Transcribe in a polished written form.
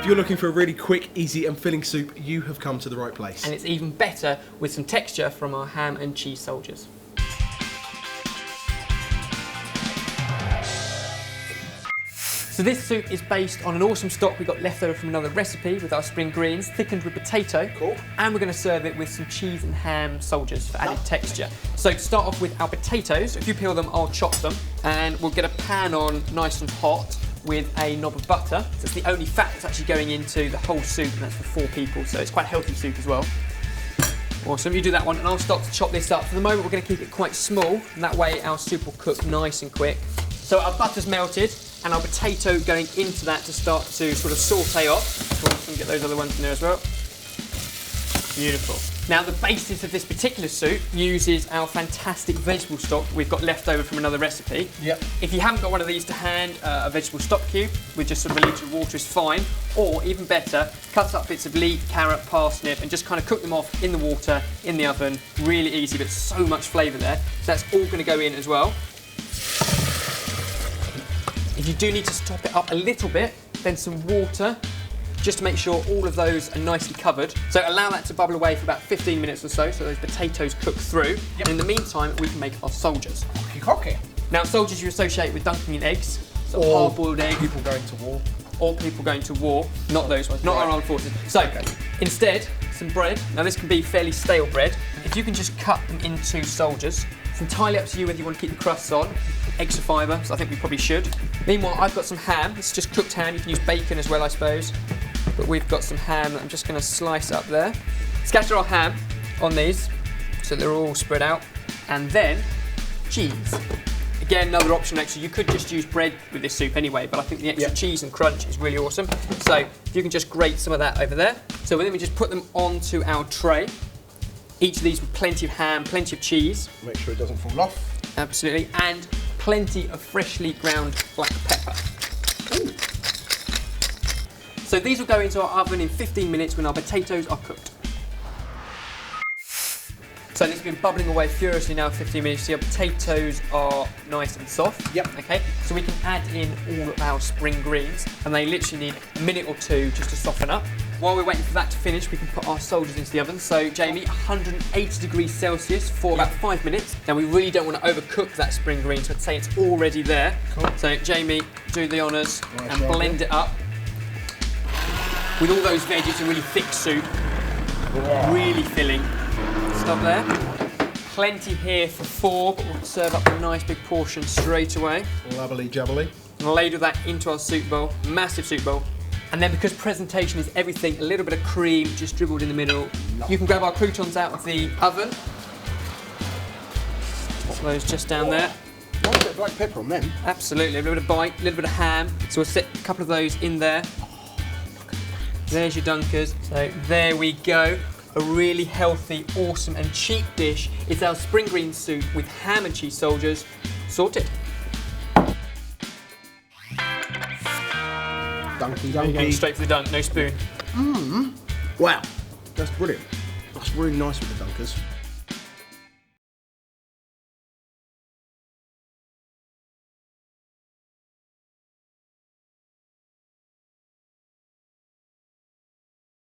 If you're looking for a really quick, easy and filling soup, you have come to the right place. And it's even better with some texture from our ham and cheese soldiers. So this soup is based on an awesome stock we got left over from another recipe with our spring greens, thickened with potato. Cool. And we're going to serve it with some cheese and ham soldiers for added texture. So to start off with our potatoes, if you peel them, I'll chop them. And we'll get a pan on nice and hot with a knob of butter. So it's the only fat that's actually going into the whole soup, and that's for 4 people, so it's quite a healthy soup as well. Awesome, you do that one, and I'll start to chop this up. For the moment, we're going to keep it quite small, and that way our soup will cook nice and quick. So our butter's melted, and our potato going into that to start to sort of saute off. Awesome, get those other ones in there as well. Beautiful. Now the basis of this particular soup uses our fantastic vegetable stock we've got left over from another recipe. Yep. If you haven't got one of these to hand, a vegetable stock cube with just sort of a litre of water is fine. Or even better, cut up bits of leek, carrot, parsnip and just kind of cook them off in the water, in the oven. Really easy, but so much flavour there. So that's all going to go in as well. If you do need to top it up a little bit, then some water, just to make sure all of those are nicely covered. So allow that to bubble away for about 15 minutes or so those potatoes cook through. Yep. And in the meantime, we can make our soldiers. Okay. Now, soldiers you associate with dunking in eggs, so or hard-boiled egg. People going to war. Or people going to war. Not those ones, not our armed forces. So, instead, some bread. Now, this can be fairly stale bread. If you can just cut them into soldiers. It's entirely up to you whether you want to keep the crusts on. Extra fibre, so I think we probably should. Meanwhile, I've got some ham. It's just cooked ham. You can use bacon as well, I suppose. But we've got some ham that I'm just going to slice up there. Scatter our ham on these so they're all spread out. And then cheese. Again, another option actually. You could just use bread with this soup anyway, but I think the extra cheese and crunch is really awesome. So if you can just grate some of that over there. So then we just put them onto our tray. Each of these with plenty of ham, plenty of cheese. Make sure it doesn't fall off. Absolutely. And plenty of freshly ground black pepper. Ooh. So these will go into our oven in 15 minutes when our potatoes are cooked. So this has been bubbling away furiously now for 15 minutes. So our potatoes are nice and soft. Yep. Okay. So we can add in all of our spring greens, and they literally need a minute or two just to soften up. While we're waiting for that to finish, we can put our soldiers into the oven. So Jamie, 180 degrees Celsius for about 5 minutes. Now we really don't want to overcook that spring green, so I'd say it's already there. Cool. So Jamie, do the honours and well blend it up. With all those veggies, a really thick soup, really filling. Stop there. Plenty here for 4, but we'll serve up a nice big portion straight away. Lovely jubbly. And ladle that into our soup bowl, massive soup bowl. And then because presentation is everything, a little bit of cream just dribbled in the middle. You can grab our croutons out of the oven. Pop those just down there. A little bit of black pepper on them. Absolutely, a little bit of bite, a little bit of ham. So we'll set a couple of those in there. There's your dunkers. So there we go. A really healthy, awesome and cheap dish. It's our spring green soup with ham and cheese soldiers, sorted. Dunky Going dunky. straight for the dunk, no spoon. Wow, that's brilliant. That's really nice with the dunkers.